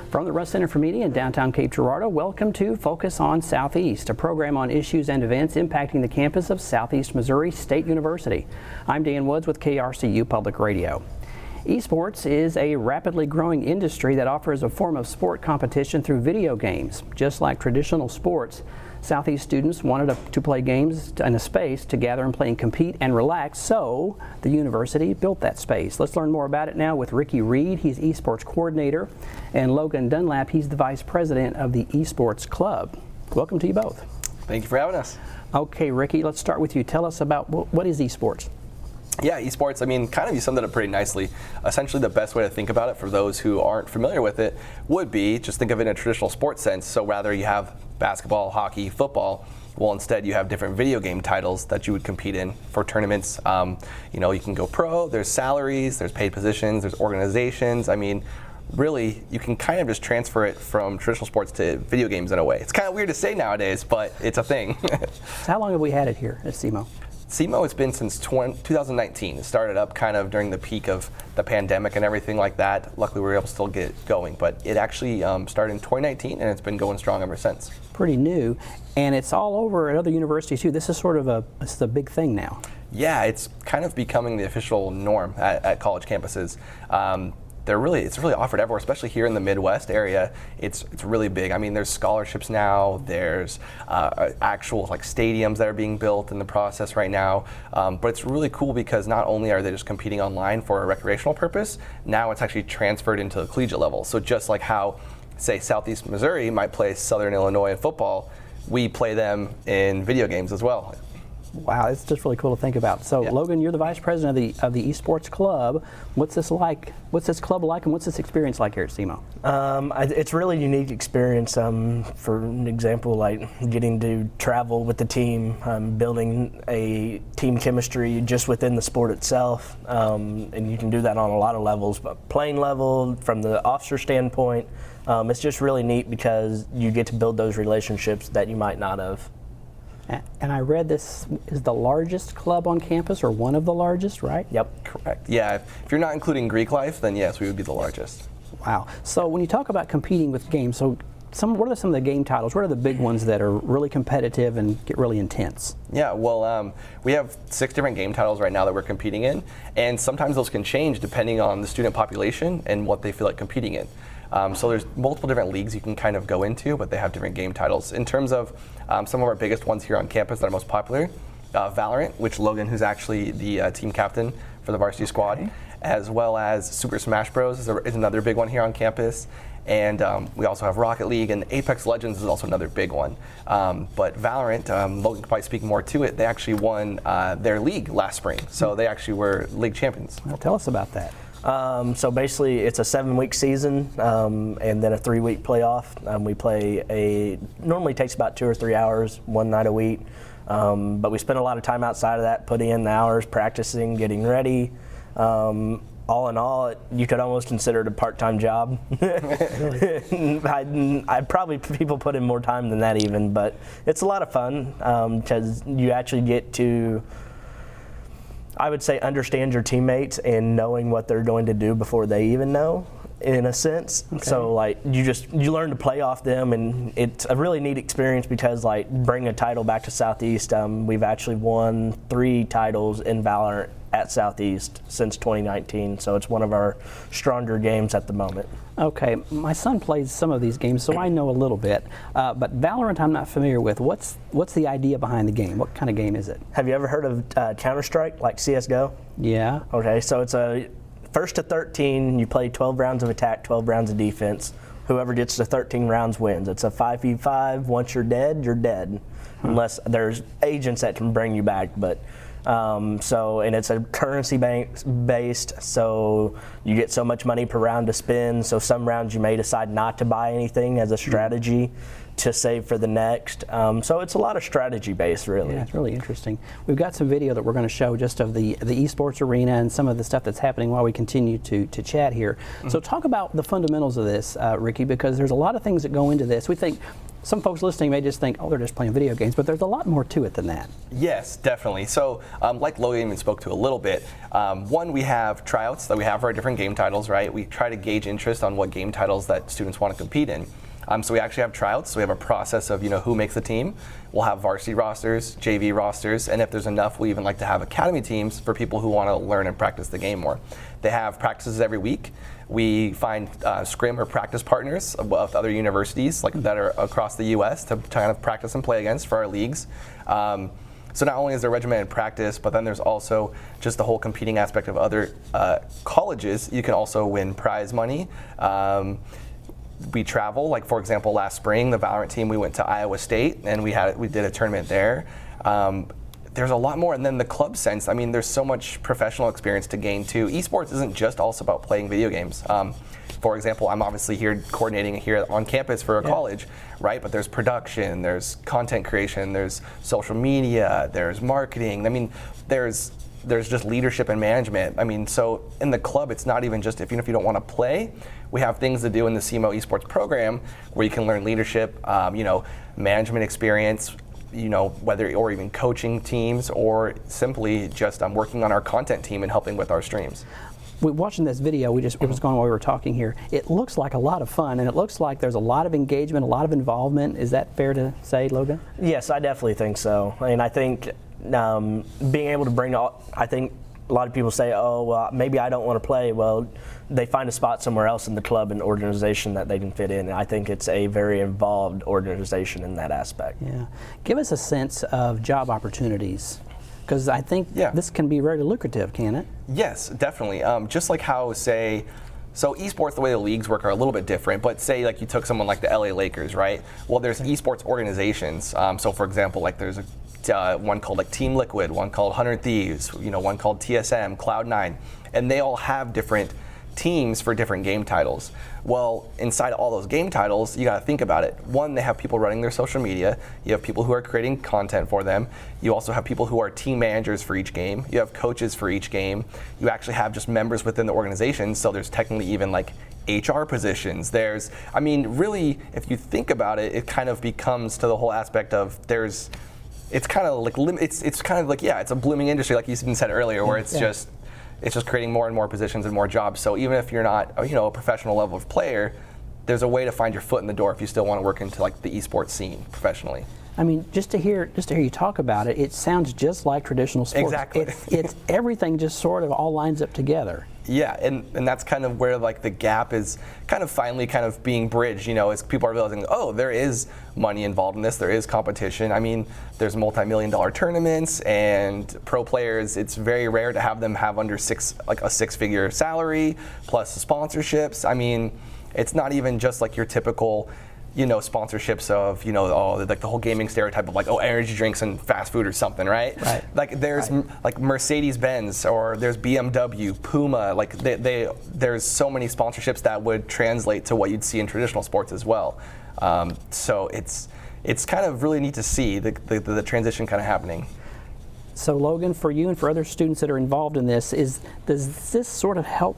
From the Russ Center for Media in downtown Cape Girardeau, welcome to Focus on Southeast, a program on issues and events impacting the campus of Southeast Missouri State University. I'm Dan Woods with KRCU Public Radio. Esports is a rapidly growing industry that offers a form of sport competition through video games. Just like traditional sports, Southeast students wanted to play games in a space to gather and play and compete and relax, so the university built that space. Let's learn more about it now with Ricky Reed. He's Esports Coordinator, and Logan Dunlap. He's the Vice President of the Esports Club. Welcome to you both. Thank you for having us. Okay, Ricky, let's start with you. Tell us about what is esports? Yeah, esports, kind of you summed it up pretty nicely. Essentially, the best way to think about it for those who aren't familiar with it would be just think of it in a traditional sports sense. So rather you have basketball, hockey, football, well, instead you have different video game titles that you would compete in for tournaments. You can go pro, there's salaries, there's paid positions, there's organizations. Really, you can kind of just transfer it from traditional sports to video games in a way. It's kind of weird to say nowadays, but it's a thing. So how long have we had it here at SEMO? SEMO has been since 2019. It started up kind of during the peak of the pandemic and everything like that. Luckily, we were able to still get it going, but it actually started in 2019, and it's been going strong ever since. Pretty new, and it's all over at other universities too. This is sort of a big thing now. Yeah, it's kind of becoming the official norm at college campuses. It's really offered everywhere, especially here in the Midwest area. It's really big. There's scholarships now. There's actual stadiums that are being built in the process right now. But it's really cool because not only are they just competing online for a recreational purpose, now it's actually transferred into the collegiate level. So just like how, say, Southeast Missouri might play Southern Illinois in football, we play them in video games as well. Wow, it's just really cool to think about. So, yeah. Logan, you're the Vice President of the Esports Club. What's this like? What's this club like, and what's this experience like here at SEMO? It's a really unique experience. For an example, like getting to travel with the team, building a team chemistry just within the sport itself, and you can do that on a lot of levels. But playing level, from the officer standpoint, it's just really neat because you get to build those relationships that you might not have. And I read this is the largest club on campus, or one of the largest, right? Yep, correct. Yeah, if you're not including Greek life, then yes, we would be the largest. Wow. So when you talk about competing with games, what are some of the game titles? What are the big ones that are really competitive and get really intense? Yeah, well, we have 6 different game titles right now that we're competing in, and sometimes those can change depending on the student population and what they feel like competing in. So there's multiple different leagues you can kind of go into, but they have different game titles. In terms of some of our biggest ones here on campus that are most popular, Valorant, which Logan, who's actually the team captain for the varsity squad, as well as Super Smash Bros. is another big one here on campus. And we also have Rocket League, and Apex Legends is also another big one. But Valorant, Logan can probably speak more to it, they actually won their league last spring. So they actually were league champions. Well, tell us about that. So basically, it's a 7-week season and then a 3-week playoff. We play normally takes about 2 or 3 hours, one night a week. But we spend a lot of time outside of that, putting in the hours, practicing, getting ready. All in all, you could almost consider it a part-time job. I'd probably people put in more time than that even, but it's a lot of fun because you actually get to, I would say, understand your teammates and knowing what they're going to do before they even know, in a sense. Okay. So you learn to play off them, and it's a really neat experience because bringing a title back to Southeast, we've actually won 3 titles in Valorant at Southeast since 2019, so it's one of our stronger games at the moment. Okay, my son plays some of these games, so I know a little bit, but Valorant I'm not familiar with. What's the idea behind the game? What kind of game is it? Have you ever heard of Counter-Strike, like CSGO? Yeah. Okay, so it's a 1st to 13, you play 12 rounds of attack, 12 rounds of defense. Whoever gets to 13 rounds wins. It's a 5v5. Once you're dead, you're dead. Unless there's agents that can bring you back, but and it's a currency based, so you get so much money per round to spend. So some rounds you may decide not to buy anything as a strategy to save for the next. So it's a lot of strategy based, really. Yeah, it's really interesting. We've got some video that we're going to show just of the esports arena and some of the stuff that's happening while we continue to chat here. So talk about the fundamentals of this, Ricky, because there's a lot of things that go into this. We think some folks listening may just think, oh, they're just playing video games, but there's a lot more to it than that. Yes, definitely. So like Logan even spoke to a little bit, one, we have tryouts that we have for our different game titles, right? We try to gauge interest on what game titles that students want to compete in. So we actually have tryouts. So we have a process of, who makes the team. We'll have varsity rosters, JV rosters, and if there's enough, we even like to have academy teams for people who want to learn and practice the game more. They have practices every week. We find scrim or practice partners with other universities that are across the U.S. to kind of practice and play against for our leagues. So not only is there regimented practice, but then there's also just the whole competing aspect of other colleges. You can also win prize money. We travel, like for example, last spring, the Valorant team, we went to Iowa State and we did a tournament there. There's a lot more, and then the club sense, I mean, there's so much professional experience to gain too. Esports isn't just also about playing video games. For example, I'm obviously here coordinating here on campus for a college, right? But there's production, there's content creation, there's social media, there's marketing. I mean, there's just leadership and management. I mean, so in the club, it's not even just even if you don't want to play, we have things to do in the SEMO Esports program where you can learn leadership, management experience, whether or even coaching teams or simply just working on our content team and helping with our streams. Watching this video, it was going while we were talking here. It looks like a lot of fun, and it looks like there's a lot of engagement, a lot of involvement. Is that fair to say, Logan? Yes, I definitely think so. I mean, I think being able to bring I think a lot of people say, oh, well, maybe I don't want to play. Well, they find a spot somewhere else in the club and organization that they can fit in. And I think it's a very involved organization in that aspect. Yeah. Give us a sense of job opportunities, because I think this can be very lucrative, can it? Yes, definitely. Just like how, say, so esports, the way the leagues work are a little bit different, but say like you took someone like the LA Lakers, right? Well, there's esports organizations. So for example, like there's one called like Team Liquid, one called 100 Thieves, one called TSM, Cloud9, and they all have different teams for different game titles. Well, inside all those game titles, you got to think about it. One, they have people running their social media. You have people who are creating content for them. You also have people who are team managers for each game. You have coaches for each game. You actually have just members within the organization. So there's technically even like HR positions. There's, I mean, really, if you think about it, it kind of becomes to the whole aspect of it's kind of like it's kind of like it's a blooming industry, like you said earlier, where it's just creating more and more positions and more jobs. So even if you're not a professional level of player, there's a way to find your foot in the door if you still want to work into like the esports scene professionally. I mean, just to hear you talk about it, it sounds just like traditional sports. Exactly. It's everything just sort of all lines up together. Yeah, and that's kind of where like the gap is kind of finally kind of being bridged, as people are realizing, oh, there is money involved in this, there is competition. I mean, there's multi-million-dollar tournaments and pro players. It's very rare to have them have under a six-figure salary plus the sponsorships. I mean, it's not even just like your typical sponsorships of, like the whole gaming stereotype of like, oh, energy drinks and fast food or something, right? Right. Like there's like Mercedes-Benz or there's BMW, Puma, like there's so many sponsorships that would translate to what you'd see in traditional sports as well. So it's kind of really neat to see the transition kind of happening. So Logan, for you and for other students that are involved in this, does this sort of help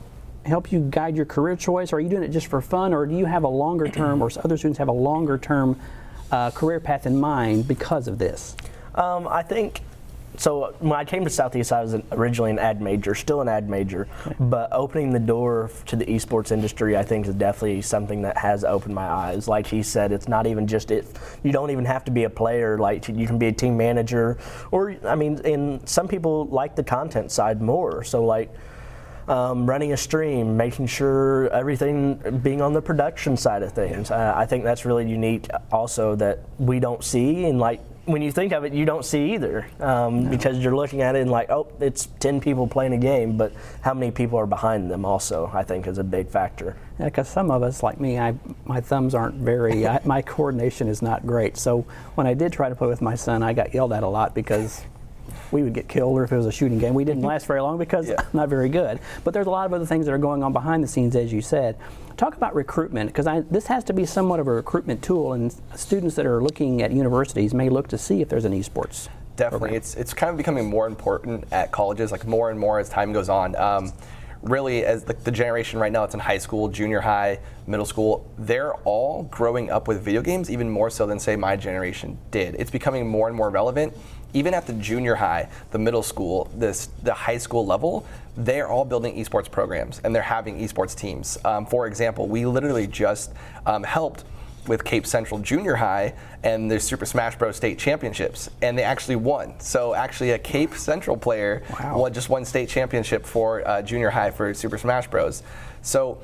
you guide your career choice? Or are you doing it just for fun, or do you have a longer term, or other students have a longer term career path in mind because of this? I think, so when I came to Southeast, I was originally an ad major, still an ad major, but opening the door to the esports industry, I think, is definitely something that has opened my eyes. Like he said, it's not even just you don't even have to be a player, like you can be a team manager, or, I mean, and some people like the content side more, so like, running a stream, making sure everything being on the production side of things. I think that's really unique also that we don't see, and like when you think of it, you don't see either because you're looking at it and like, oh, it's 10 people playing a game, but how many people are behind them also, I think, is a big factor. Yeah, because some of us, like me, my thumbs aren't very, my coordination is not great. So when I did try to play with my son, I got yelled at a lot because we would get killed, or if it was a shooting game. We didn't last very long because I'm not very good. But there's a lot of other things that are going on behind the scenes, as you said. Talk about recruitment, because this has to be somewhat of a recruitment tool, and students that are looking at universities may look to see if there's an esports Definitely. program. It's kind of becoming more important at colleges, like more and more as time goes on. really, as the generation right now that's in high school, junior high, middle school, they're all growing up with video games even more so than, say, my generation did. It's becoming more and more relevant. Even at the junior high, the middle school, the high school level, they're all building esports programs and they're having esports teams. For example, we literally just helped with Cape Central Junior High and their Super Smash Bros. State Championships, and they actually won. So actually a Cape Central player just won state championship for junior high for Super Smash Bros. So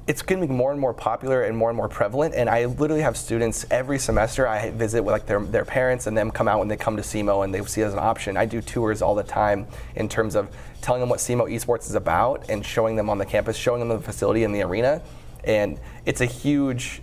it's going to be more and more popular and more prevalent, and I literally have students every semester. I visit with their parents and them come out when they come to SEMO and they see it as an option. I do tours all the time in terms of telling them what SEMO Esports is about and showing them on the campus, showing them the facility and the arena. And it's a huge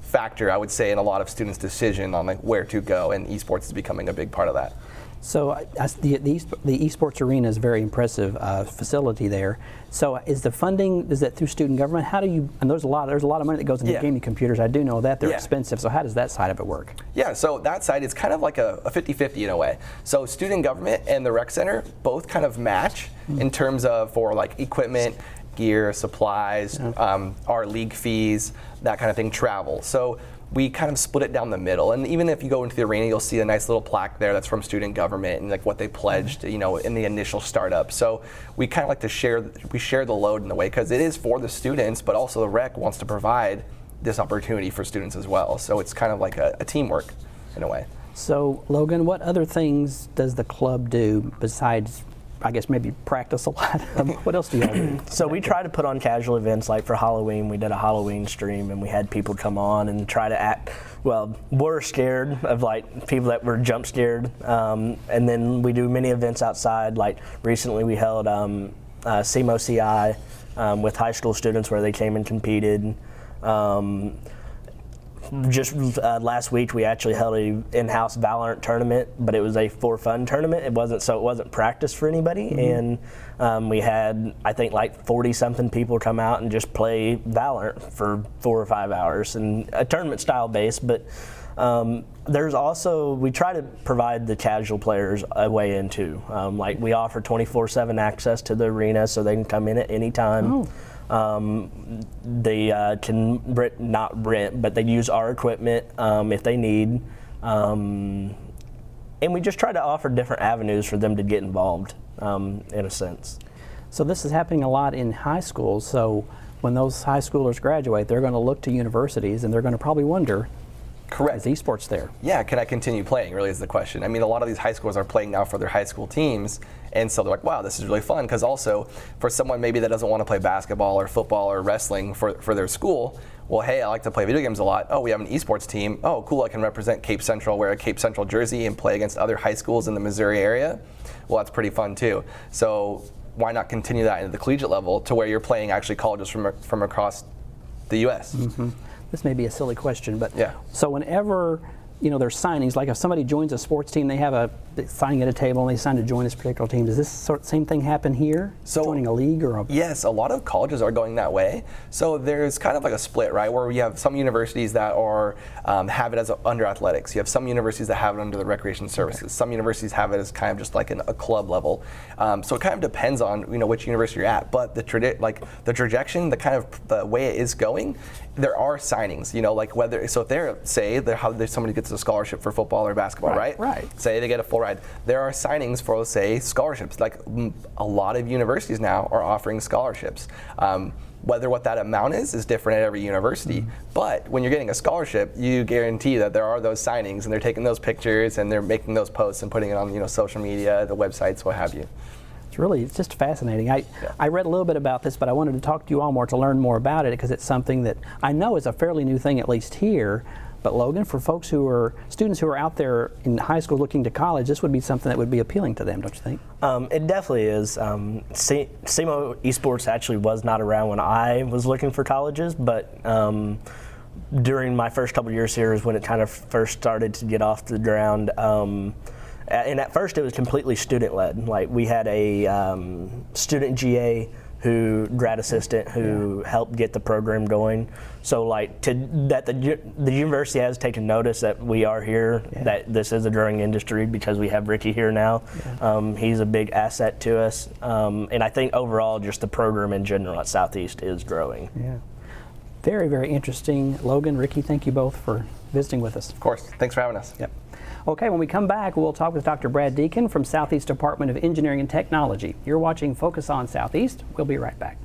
factor, I would say, in a lot of students' decision on where to go, and esports is becoming a big part of that. So the esports arena is a very impressive facility there. So is the funding, is that through student government? How do you, and there's a lot of money that goes into gaming computers. I do know that they're expensive. So how does that side of it work? Yeah, so that side is kind of like a 50-50 in a way. So student government and the rec center both kind of match in terms of for equipment, gear, supplies, our league fees, that kind of thing, travel. So we kind of split it down the middle. And even if you go into the arena, you'll see a nice little plaque there that's from student government and what they pledged, in the initial startup. So we kind of like to share the load in a way, because it is for the students, but also the rec wants to provide this opportunity for students as well. So it's kind of like a teamwork in a way. So Logan, what other things does the club do besides, I guess, maybe practice a lot? What else do you do? So we try to put on casual events. Like for Halloween, we did a Halloween stream and we had people come on and try to act, we're scared of people that were jump scared. And then we do many events outside. Like recently we held SEMO CI with high school students where they came and competed. Just last week we actually held a in-house Valorant tournament, but it was a for fun tournament. It wasn't practice for anybody, and we had, I think, 40-something people come out and just play Valorant for 4 or 5 hours, and a tournament style base. But there's also, we try to provide the casual players a way in too. We offer 24/7 access to the arena, so they can come in at any time. They can not rent, but they use our equipment if they need. And we just try to offer different avenues for them to get involved, in a sense. So this is happening a lot in high schools. So when those high schoolers graduate, they're going to look to universities and they're going to probably wonder, correct, is esports there? Yeah, can I continue playing, really is the question. I mean, a lot of these high schools are playing now for their high school teams, and so they're like, wow, this is really fun, because also for someone maybe that doesn't want to play basketball or football or wrestling for their school, well, hey, I like to play video games a lot. Oh, we have an esports team. Oh, cool, I can represent Cape Central, wear a Cape Central jersey, and play against other high schools in the Missouri area. Well, that's pretty fun too. So why not continue that into the collegiate level to where you're playing actually colleges from across the U.S.? Mm-hmm. This may be a silly question, but yeah. So whenever there's signings, like if somebody joins a sports team, they have a signing at a table and they sign to join this particular team. Does this same thing happen here? So joining a league or a... Yes, a lot of colleges are going that way. So there's kind of like a split, right? Where we have some universities that are have it as under athletics. You have some universities that have it under the recreation services. Okay. Some universities have it as kind of just like a club level. So it kind of depends on which university you're at. But the trajectory, the way it is going, there are signings. Whether if somebody gets a scholarship for football or basketball, right? Right. Say they get a full ride. There are signings for, say, scholarships. A lot of universities now are offering scholarships. Whether what that amount is different at every university. But when you're getting a scholarship, you guarantee that there are those signings, and they're taking those pictures and they're making those posts and putting it on social media, the websites, what have you. It's just fascinating. I read a little bit about this, but I wanted to talk to you all more to learn more about it, because it's something that I know is a fairly new thing, at least here. But Logan, for students who are out there in high school looking to college, this would be something that would be appealing to them, don't you think? It definitely is. SEMO Esports actually was not around when I was looking for colleges, but during my first couple of years here is when it kind of first started to get off the ground. And at first it was completely student-led. We had a student GA grad assistant who helped get the program going. So like that the university has taken notice that we are here, that this is a growing industry because we have Ricky here now. He's a big asset to us, and I think overall just the program in general at Southeast is growing. Yeah. Very, very interesting. Logan, Ricky, thank you both for visiting with us. Of course. Thanks for having us. Yep. Okay, when we come back, we'll talk with Dr. Brad Deacon from Southeast Department of Engineering and Technology. You're watching Focus on Southeast. We'll be right back.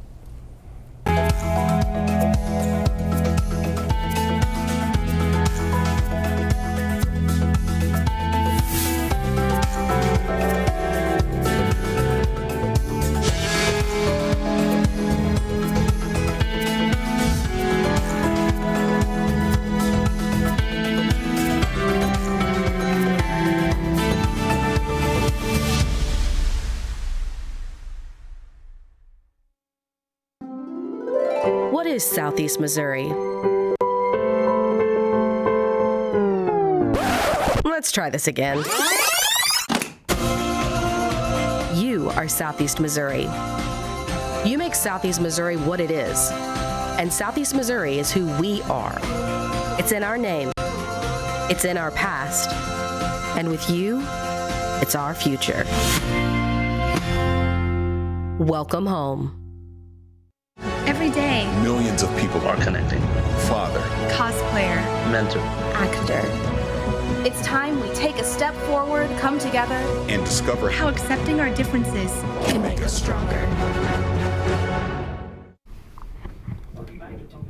What is Southeast Missouri? Let's try this again. You are Southeast Missouri. You make Southeast Missouri what it is. And Southeast Missouri is who we are. It's in our name. It's in our past. And with you, it's our future. Welcome home. Every day, millions of people are connecting. Father, cosplayer, Mentor, actor. It's time we take a step forward, come together, and discover how accepting our differences can make us stronger.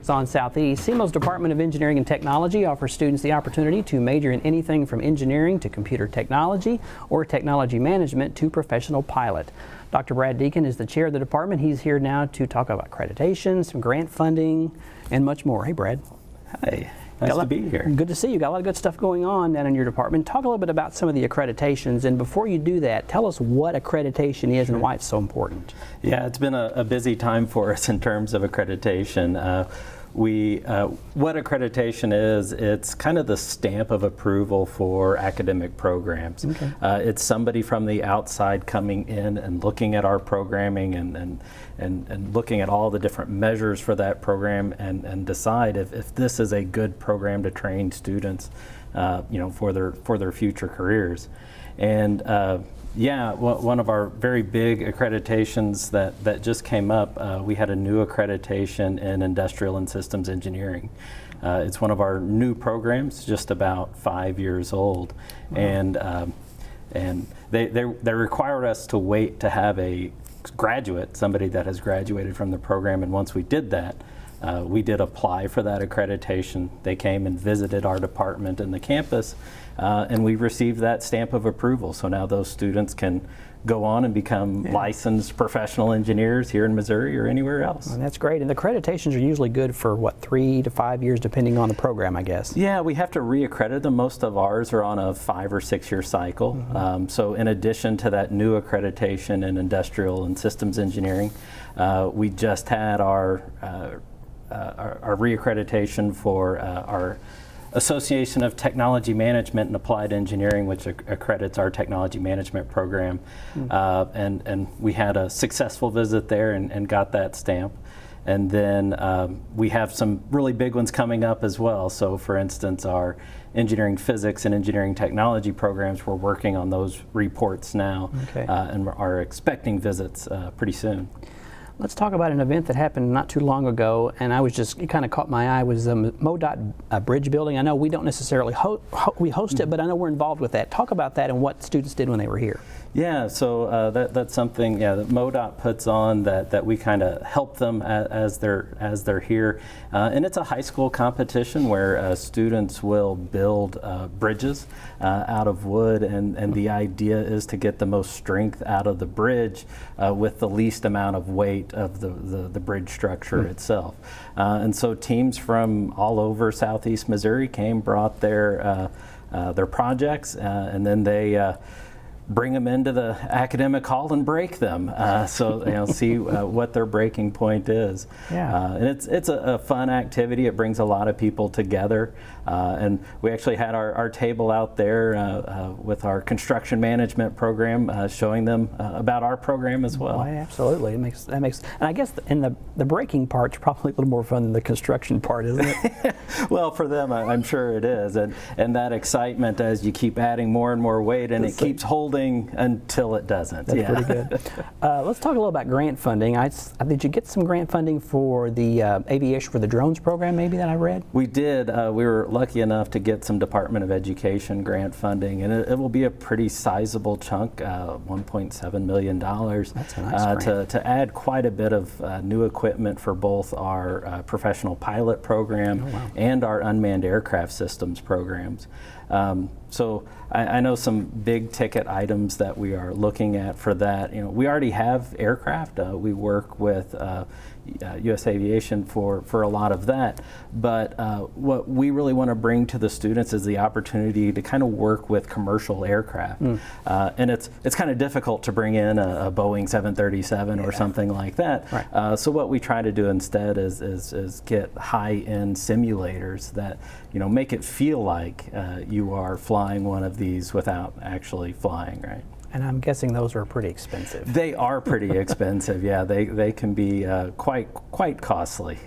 On Southeast, SEMO's Department of Engineering and Technology offers students the opportunity to major in anything from engineering to computer technology or technology management to professional pilot. Dr. Brad Deacon is the chair of the department. He's here now to talk about accreditation, some grant funding, and much more. Hey, Brad. Hi. Nice to be here. Good to see you. Got a lot of good stuff going on down in your department. Talk a little bit about some of the accreditations, and before you do that, tell us what accreditation is and why it's so important. Yeah, it's been a busy time for us in terms of accreditation. What accreditation is, it's kind of the stamp of approval for academic programs. Okay. It's somebody from the outside coming in and looking at our programming and looking at all the different measures for that program and decide if this is a good program to train students, for their future careers. And one of our very big accreditations that just came up, we had a new accreditation in industrial and systems engineering. It's one of our new programs, just about 5 years old. Wow. And they required us to wait to have a graduate, somebody that has graduated from the program, and once we did that, we did apply for that accreditation. They came and visited our department and the campus, and we received that stamp of approval. So now those students can go on and become licensed professional engineers here in Missouri or anywhere else. Well, that's great. And the accreditations are usually good for, 3 to 5 years, depending on the program, I guess. Yeah, we have to re-accredit them. Most of ours are on a 5 or 6 year cycle. Mm-hmm. So in addition to that new accreditation in industrial and systems engineering, we just had our re-accreditation for our Association of Technology Management and Applied Engineering, which accredits our technology management program. Mm-hmm. And we had a successful visit there and got that stamp. And then we have some really big ones coming up as well. So for instance, our engineering physics and engineering technology programs, we're working on those reports now. Okay. And are expecting visits pretty soon. Let's talk about an event that happened not too long ago, and it kind of caught my eye, was the MoDOT bridge building. I know we don't necessarily host it, but I know we're involved with that. Talk about that and what students did when they were here. Yeah, so that's something that MoDOT puts on that we kind of help them as they're here, and it's a high school competition where students will build bridges out of wood, and the idea is to get the most strength out of the bridge with the least amount of weight of the bridge structure itself. And so teams from all over Southeast Missouri brought their projects, and then they bring them into the academic hall and break them. So see what their breaking point is. Yeah. And it's a fun activity. It brings a lot of people together. And we actually had our table out there with our construction management program, showing them about our program as well. Oh, absolutely. That makes, and I guess the breaking part's probably a little more fun than the construction part, isn't it? Well, for them, I'm sure it is. And that excitement as you keep adding more and more weight, and it keeps holding until it doesn't. That's pretty good. Let's talk a little about grant funding. Did you get some grant funding for the aviation for the drones program, maybe, that I read? We did. We were lucky enough to get some Department of Education grant funding, and it will be a pretty sizable chunk, $1.7 million. That's a nice grant. To add quite a bit of new equipment for both our professional pilot program and our unmanned aircraft systems programs. So I know some big ticket items that we are looking at for that. We already have aircraft. We work with U.S. Aviation for a lot of that. But what we really want to bring to the students is the opportunity to kind of work with commercial aircraft. And it's kind of difficult to bring in a Boeing 737 or something like that. Right. So what we try to do instead is get high-end simulators that make it feel like you are flying one of these without actually flying, right? And I'm guessing those are pretty expensive. They are pretty expensive, yeah. They can be quite costly.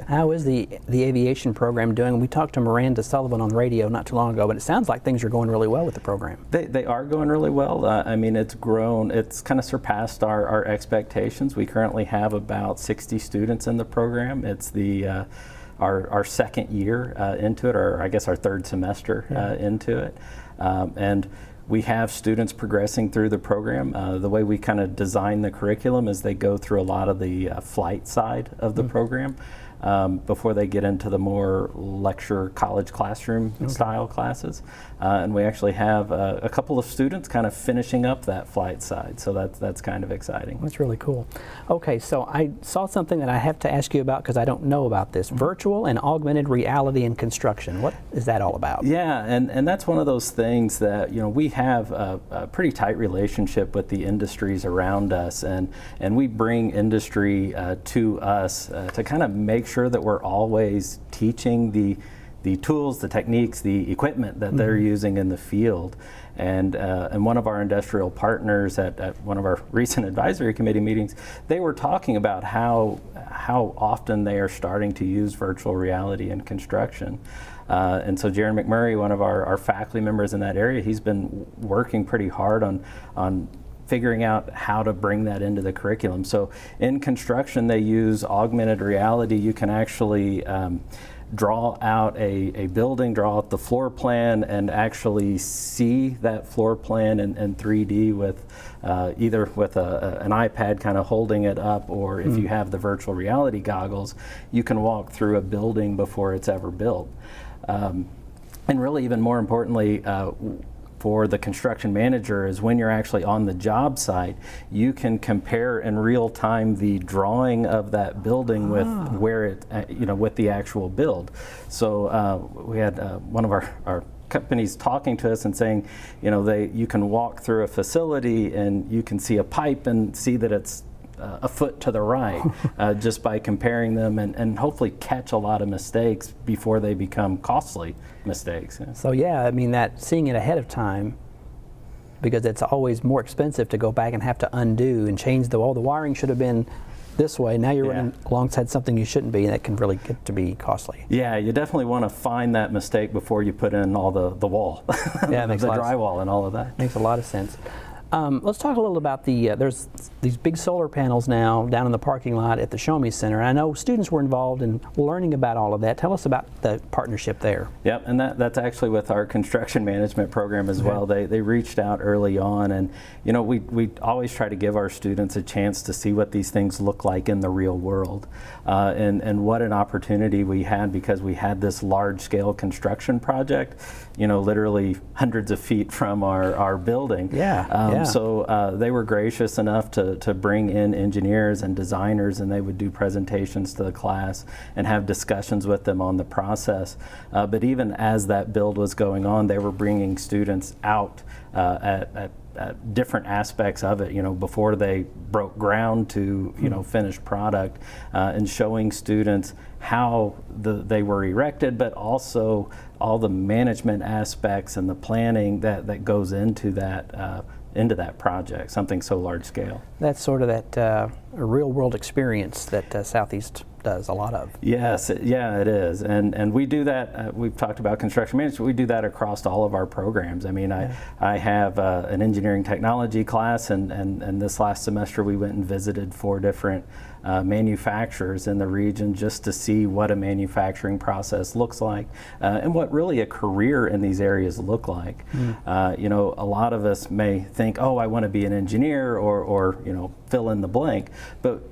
How is the aviation program doing? We talked to Miranda Sullivan on the radio not too long ago, but it sounds like things are going really well with the program. They are going really well. I mean, it's grown. It's kind of surpassed our expectations. We currently have about 60 students in the program. It's our second year into it, or I guess our third semester into it. And we have students progressing through the program. The way we kind of design the curriculum is they go through a lot of the flight side of the program before they get into the more lecture college classroom style classes. And we actually have a couple of students kind of finishing up that flight side, so that's kind of exciting. That's really cool. Okay, so I saw something that I have to ask you about because I don't know about this. Virtual and augmented reality in construction. What is that all about? Yeah, and that's one of those things that we have a pretty tight relationship with the industries around us, and we bring industry to us to kind of make sure that we're always teaching the tools, the techniques, the equipment that they're using in the field. And one of our industrial partners at one of our recent advisory committee meetings, they were talking about how often they are starting to use virtual reality in construction. And so Jaron McMurray, one of our faculty members in that area, he's been working pretty hard on figuring out how to bring that into the curriculum. So in construction, they use augmented reality. You can actually draw out a building, draw out the floor plan, and actually see that floor plan in 3D with either with an iPad kind of holding it up, or if you have the virtual reality goggles, you can walk through a building before it's ever built. And really, even more importantly, for the construction manager, is when you're actually on the job site, you can compare in real time the drawing of that building with where it, with the actual build. So we had one of our companies talking to us and saying, you can walk through a facility and you can see a pipe and see that it's a foot to the right just by comparing them, and hopefully catch a lot of mistakes before they become costly mistakes. So yeah, I mean, that seeing it ahead of time, because it's always more expensive to go back and have to undo and change the wiring should have been this way. Now you're running alongside something you shouldn't be, and that can really get to be costly. Yeah, you definitely want to find that mistake before you put in all the wall, yeah, it makes the drywall and all of that. Makes a lot of sense. Let's talk a little about there's these big solar panels now down in the parking lot at the Show Me Center. I know students were involved in learning about all of that. Tell us about the partnership there. Yep, and that's actually with our construction management program as well. They reached out early on, and we always try to give our students a chance to see what these things look like in the real world, and what an opportunity we had, because we had this large-scale construction project, literally hundreds of feet from our building. So they were gracious enough to bring in engineers and designers, and they would do presentations to the class and have discussions with them on the process. But even as that build was going on, they were bringing students out at different aspects of it, before they broke ground to, finished product, and showing students how they were erected, but also all the management aspects and the planning that goes into that project, something so large scale. That's sort of that real world experience that Southeast does a lot of. Yes, it is, and we do that. We've talked about construction management. We do that across all of our programs. I mean, I have an engineering technology class, and this last semester we went and visited 4 different manufacturers in the region just to see what a manufacturing process looks like, and what really a career in these areas look like. A lot of us may think, oh, I want to be an engineer or fill in the blank, but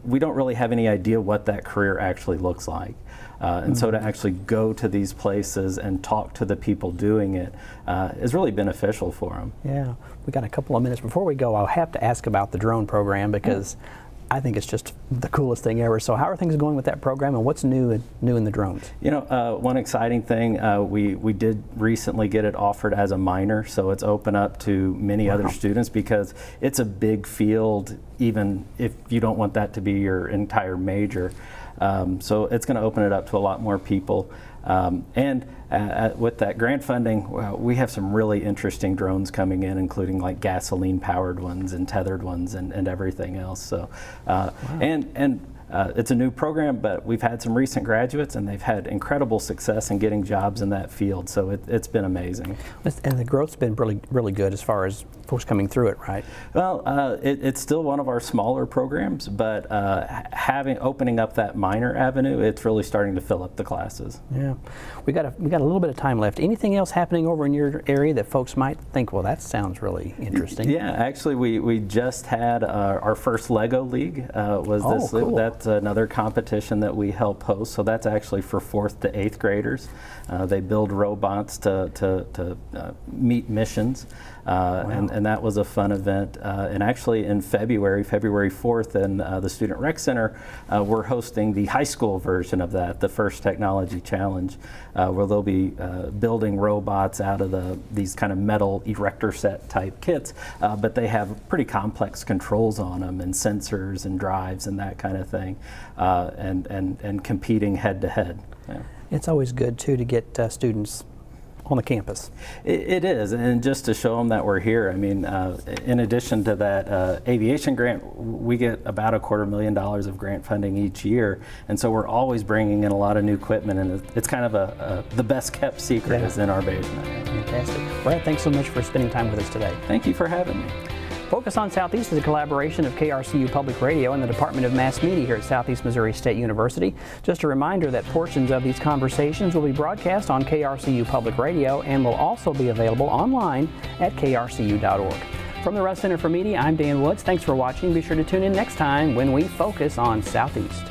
we don't really have any idea what that career actually looks like. And so to actually go to these places and talk to the people doing it is really beneficial for them. Yeah, we got a couple of minutes before we go. I'll have to ask about the drone program because I think it's just the coolest thing ever. So how are things going with that program, and what's new in the drones? One exciting thing, we did recently get it offered as a minor, so it's open up to many other students because it's a big field, even if you don't want that to be your entire major. So it's going to open it up to a lot more people. And with that grant funding, we have some really interesting drones coming in, including like gasoline-powered ones and tethered ones and everything else. So, it's a new program, but we've had some recent graduates, and they've had incredible success in getting jobs in that field. So it's been amazing. And the growth's been really, really good as far as folks coming through it, right? Well, it's still one of our smaller programs, but opening up that minor avenue, it's really starting to fill up the classes. Yeah, we got a little bit of time left. Anything else happening over in your area that folks might think, well, that sounds really interesting? Yeah, actually, we just had our first Lego League. Cool. That's another competition that we help host. So that's actually for 4th to 8th graders. They build robots to meet missions. And that was a fun event. And actually in February 4th in the Student Rec Center, we're hosting the high school version of that, the First Technology Challenge, where they'll be building robots out of these kind of metal erector set type kits, but they have pretty complex controls on them and sensors and drives and that kind of thing, and competing head to head. Yeah. It's always good too to get students on the campus. It is, and just to show them that we're here. I mean, in addition to that aviation grant, we get about $250,000 of grant funding each year, and so we're always bringing in a lot of new equipment, and it's kind of the best kept secret is in our basement. Fantastic. Brad, thanks so much for spending time with us today. Thank you for having me. Focus on Southeast is a collaboration of KRCU Public Radio and the Department of Mass Media here at Southeast Missouri State University. Just a reminder that portions of these conversations will be broadcast on KRCU Public Radio and will also be available online at krcu.org. From the Russ Center for Media, I'm Dan Woods. Thanks for watching. Be sure to tune in next time when we focus on Southeast.